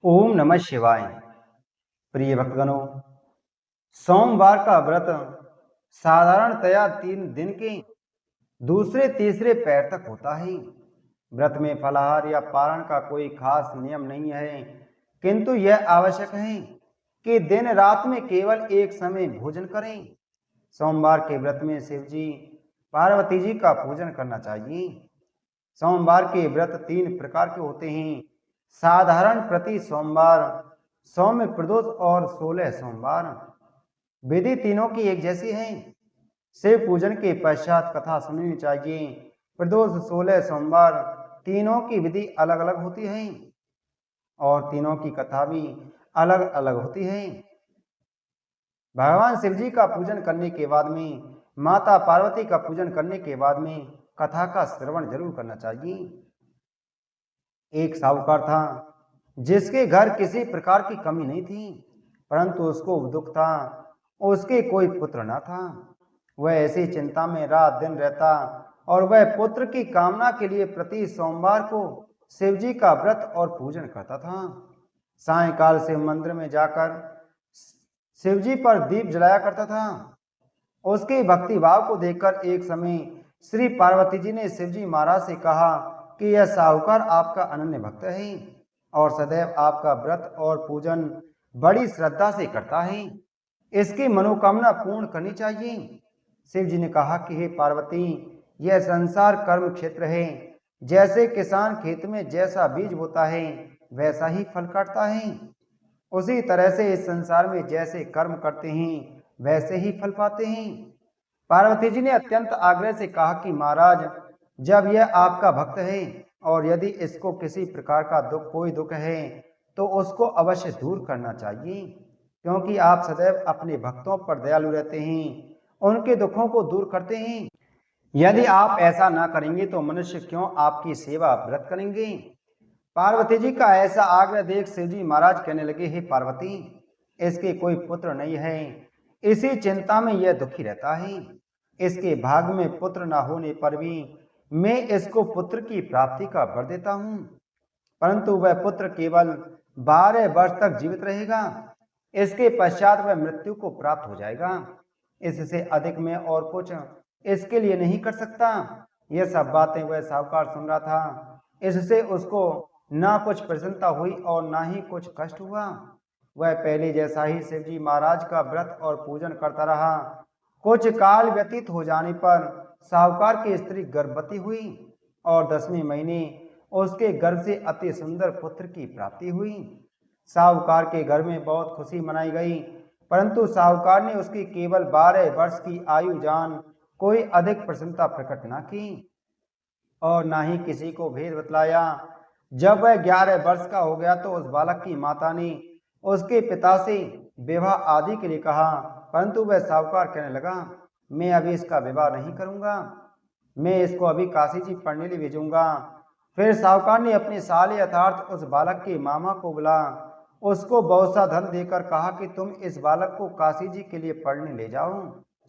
ओम नमः शिवाय। प्रिय भक्तगणों, सोमवार का व्रत साधारणतया 3 दिन के दूसरे तीसरे पैर तक होता है। व्रत में फलाहार या पारण का कोई खास नियम नहीं है, किंतु यह आवश्यक है कि दिन रात में केवल एक समय भोजन करें। सोमवार के व्रत में शिव जी पार्वती जी का पूजन करना चाहिए। सोमवार के व्रत 3 प्रकार के होते हैं: साधारण प्रति सोमवार, सौम्य प्रदोष और 16 सोमवार। विधि तीनों की एक जैसी है। शिव पूजन के पश्चात कथा सुननी चाहिए। प्रदोष 16 सोमवार तीनों की विधि अलग अलग होती है और तीनों की कथा भी अलग अलग होती है। भगवान शिव जी का पूजन करने के बाद में, माता पार्वती का पूजन करने के बाद में कथा का श्रवण जरूर करना चाहिए। एक साहूकार था जिसके घर किसी प्रकार की कमी नहीं थी, परंतु उसको दुख था, उसके कोई पुत्र न था। वह ऐसी चिंता में रात दिन रहता और वह पुत्र की कामना के लिए प्रति सोमवार को शिव जी का व्रत और पूजन करता था। सायंकाल से मंदिर में जाकर शिव जी पर दीप जलाया करता था। उसके भक्ति भाव को देखकर एक समय श्री पार्वती जी ने शिव जी महाराज से कहा कि यह साहूकार आपका अनन्य भक्त है और सदैव आपका व्रत और पूजन बड़ी श्रद्धा से करता है। इसकी मनोकामना पूर्ण करनी चाहिए। शिव जी ने कहा कि हे पार्वती, यह संसार कर्म क्षेत्र है। जैसे किसान खेत में जैसा बीज बोता है वैसा ही फल काटता है, उसी तरह से इस संसार में जैसे कर्म करते हैं वैसे ही फल पाते हैं। पार्वती जी ने अत्यंत आग्रह से कहा कि महाराज, जब यह आपका भक्त है और यदि इसको किसी प्रकार का कोई दुख है तो उसको अवश्य दूर करना चाहिए, क्योंकि आप सदैव अपने भक्तों पर दयालु रहते हैं, उनके दुखों को दूर करते हैं। यदि आप ऐसा ना करेंगे तो मनुष्य क्यों आपकी सेवा व्रत करेंगे। पार्वती जी का ऐसा आग्रह देख शिव जी महाराज कहने लगे, हे पार्वती, इसके कोई पुत्र नहीं है, इसी चिंता में यह दुखी रहता है। इसके भाग में पुत्र न होने पर भी मैं इसको पुत्र की प्राप्ति का वर देता हूं, परंतु वह पुत्र केवल 12 वर्ष तक जीवित रहेगा। इसके पश्चात वह मृत्यु को प्राप्त हो जाएगा। इससे अधिक मैं और कुछ इसके लिए नहीं कर सकता। यह सब बातें वह साहूकार सुन रहा था। इससे उसको ना कुछ प्रसन्नता हुई और ना ही कुछ कष्ट हुआ। वह पहले जैसा ही शिव जी महाराज का व्रत और पूजन करता रहा। कुछ काल व्यतीत हो जाने पर साहूकार की स्त्री गर्भवती हुई और 10वें महीने उसके गर्भ से अति सुंदर पुत्र की प्राप्ति हुई। साहूकार के घर में बहुत खुशी मनाई गई, परंतु साहूकार ने उसकी केवल 12 वर्ष की आयु जान कोई अधिक प्रसन्नता प्रकट न की और ना ही किसी को भेद बतलाया। जब वह 11 वर्ष का हो गया तो उस बालक की माता ने उसके पिता से विवाह आदि के लिए कहा, परंतु वह साहूकार कहने लगा, मैं अभी इसका विवाह नहीं करूंगा, मैं इसको अभी काशी जी पढ़ने लिए भेजूंगा। फिर साहूकार ने अपने साले अर्थात उस बालक के मामा को बुला उसको बहुत सा धन देकर कहा कि तुम इस बालक को काशी जी के लिए पढ़ने ले जाओ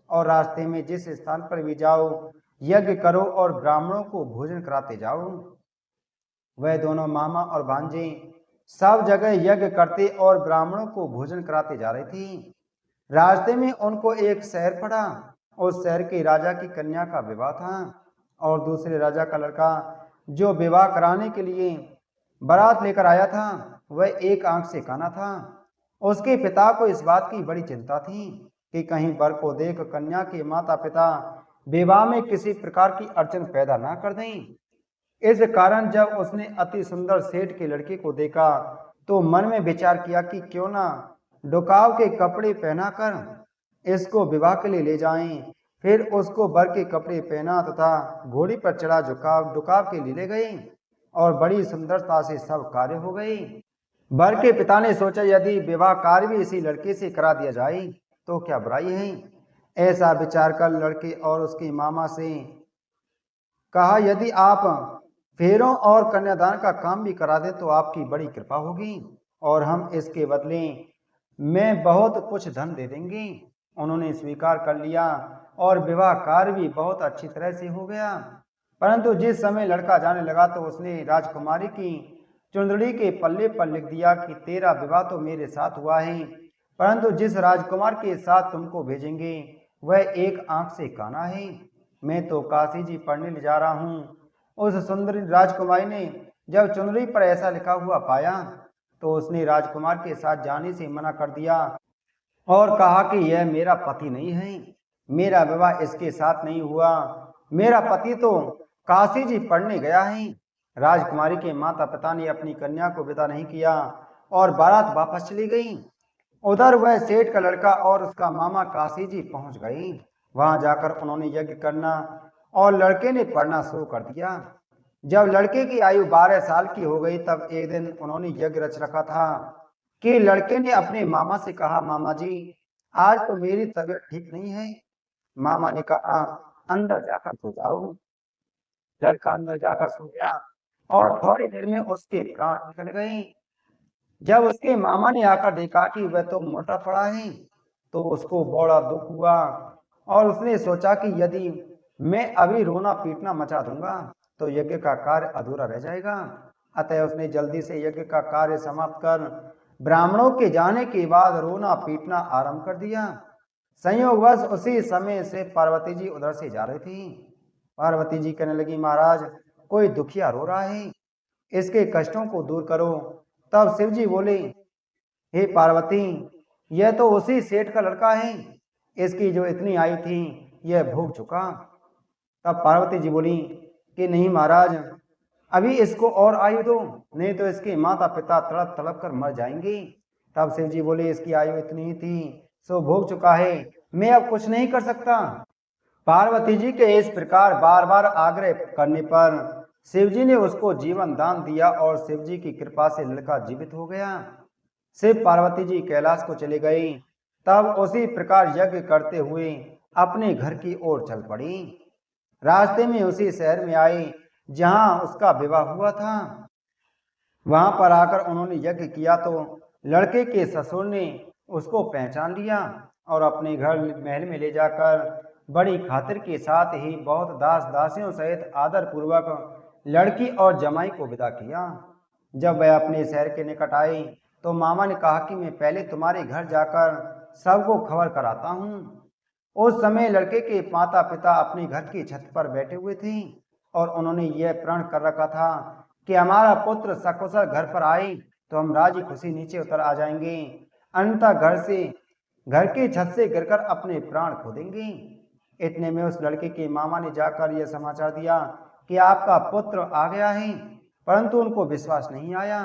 और रास्ते में जिस स्थान पर भी जाओ यज्ञ करो और ब्राह्मणों को भोजन कराते जाओ। वह दोनों मामा और भांजे सब जगह यज्ञ करते और ब्राह्मणों को भोजन कराते जा रही थी। रास्ते में उनको एक शहर पड़ा। उस शहर के राजा की कन्या का विवाह था और दूसरे राजा का लड़का जो विवाह कराने के लिए बारात लेकर आया था वह एक आंख से काना था। उसके पिता को इस बात की बड़ी चिंता थी कि कहीं वर को देख कन्या के माता पिता विवाह में किसी प्रकार की अड़चन पैदा ना कर दें। इस कारण जब उसने अति सुंदर सेठ के लड़के को देखा तो मन में विचार किया कि क्यों ना डुकाव के कपड़े पहनाकर इसको विवाह के लिए ले जाएं। फिर उसको वर के कपड़े पहना तथा घोड़ी पर चढ़ा डुकाव के लिए ले गए और बड़ी सुंदरता से सब कार्य हो गए। वर के पिता ने सोचा यदि विवाह कार्य भी इसी लड़के से करा दिया जाए तो क्या बुराई है। ऐसा विचार कर लड़के और उसके मामा से कहा, यदि आप फेरों और कन्यादान का काम भी करा दे तो आपकी बड़ी कृपा होगी और हम इसके बदले में बहुत कुछ धन दे देंगे। उन्होंने स्वीकार कर लिया और विवाह कार्य भी बहुत अच्छी तरह से हो गया। परंतु जिस समय लड़का जाने लगा तो उसने राजकुमारी की चुंदड़ी के पल्ले पर लिख दिया कि तेरा विवाह तो मेरे साथ हुआ है, परंतु जिस राजकुमार के साथ तुमको भेजेंगे वह एक आंख से काना है। मैं तो काशी जी पढ़ने ले जा रहा हूँ। उस सुंदरी राजकुमारी ने जब चुनरी पर ऐसा लिखा हुआ पाया तो उसने राजकुमार के साथ जाने से मना कर दिया और कहा कि यह मेरा पति नहीं है, मेरा विवाह इसके साथ नहीं हुआ, मेरा पति तो काशी जी पढ़ने गया है। राजकुमारी के माता पिता ने अपनी कन्या को विदा नहीं किया और बारात वापस चली गई। उधर वह सेठ का लड़का और उसका मामा काशी जी पहुंच गए। वहां जाकर उन्होंने यज्ञ करना और लड़के ने पढ़ना शुरू कर दिया। जब लड़के की आयु 12 साल की हो गई तब एक दिन उन्होंने यज्ञ रच रखा था कि लड़के ने अपने मामा से कहा, मामा जी आज तो मेरी तबीयत ठीक नहीं है। मामा ने कहा अंदर जाकर सो जाओ। लड़का अंदर जाकर सो गया और थोड़ी देर में उसके प्राण निकल गए। जब उसके मामा ने आकर देखा कि वह तो मोटा पड़ा है तो उसको बड़ा दुख हुआ और उसने सोचा कि यदि मैं अभी रोना पीटना मचा दूंगा तो यज्ञ का कार्य अधूरा रह जाएगा। अतः उसने जल्दी से यज्ञ का कार्य समाप्त कर ब्राह्मणों के जाने के बाद रोना पीटना आरंभ कर दिया। संयोगवश उसी समय से पार्वती जी उधर से जा रही थी। पार्वती जी कहने लगी, महाराज कोई दुखिया रो रहा है, इसके कष्टों को दूर करो। तब शिव जी बोले, हे पार्वती यह तो उसी सेठ का लड़का है, इसकी जो इतनी आयु थी यह भोग चुका। तब पार्वती जी बोली कि नहीं महाराज अभी इसको और आयु दो, नहीं तो इसके माता पिता तड़प तड़प कर मर जाएंगे। तब शिव जी बोले इसकी आयु इतनी ही थी, सो भोग चुका है, मैं अब कुछ नहीं कर सकता। पार्वती जी के इस प्रकार बार बार आग्रह करने पर शिव जी ने उसको जीवन दान दिया और शिव जी की कृपा से लड़का जीवित हो गया। शिव पार्वती जी कैलाश को चले गई। तब उसी प्रकार यज्ञ करते हुए अपने घर की ओर चल पड़ी। रास्ते में उसी शहर में आई जहां उसका विवाह हुआ था। वहां पर आकर उन्होंने यज्ञ किया तो लड़के के ससुर ने उसको पहचान लिया और अपने घर महल में ले जाकर बड़ी खातिर के साथ ही बहुत दास दासियों सहित आदर पूर्वक लड़की और जमाई को विदा किया। जब वह अपने शहर के निकट आई तो मामा ने कहा कि मैं पहले तुम्हारे घर जाकर सबको खबर कराता हूँ। उस समय लड़के के माता पिता अपने घर की छत पर बैठे हुए थे और उन्होंने यह प्रण कर रखा था कि हमारा पुत्र सकुशल घर पर आए तो हम राजी खुशी नीचे उतर आ जाएंगे, अन्यथा घर की छत से गिरकर अपने प्राण खो देंगे। इतने में उस लड़के के मामा ने जाकर यह समाचार दिया कि आपका पुत्र आ गया है, परंतु उनको विश्वास नहीं आया।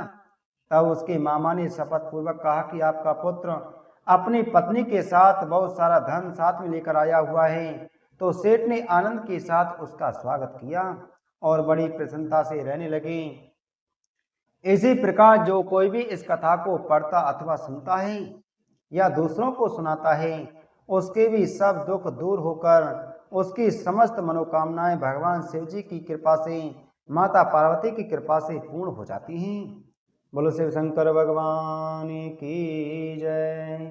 तब उसके मामा ने शपथ पूर्वक कहा कि आपका पुत्र अपनी पत्नी के साथ बहुत सारा धन साथ में लेकर आया हुआ है। तो सेठ ने आनंद के साथ उसका स्वागत किया और बड़ी प्रसन्नता से रहने लगे। इसी प्रकार जो कोई भी इस कथा को पढ़ता अथवा सुनता है या दूसरों को सुनाता है उसके भी सब दुख दूर होकर उसकी समस्त मनोकामनाएं भगवान शिव जी की कृपा से, माता पार्वती की कृपा से पूर्ण हो जाती हैं। बोलो शिव शंकर भगवान की जय।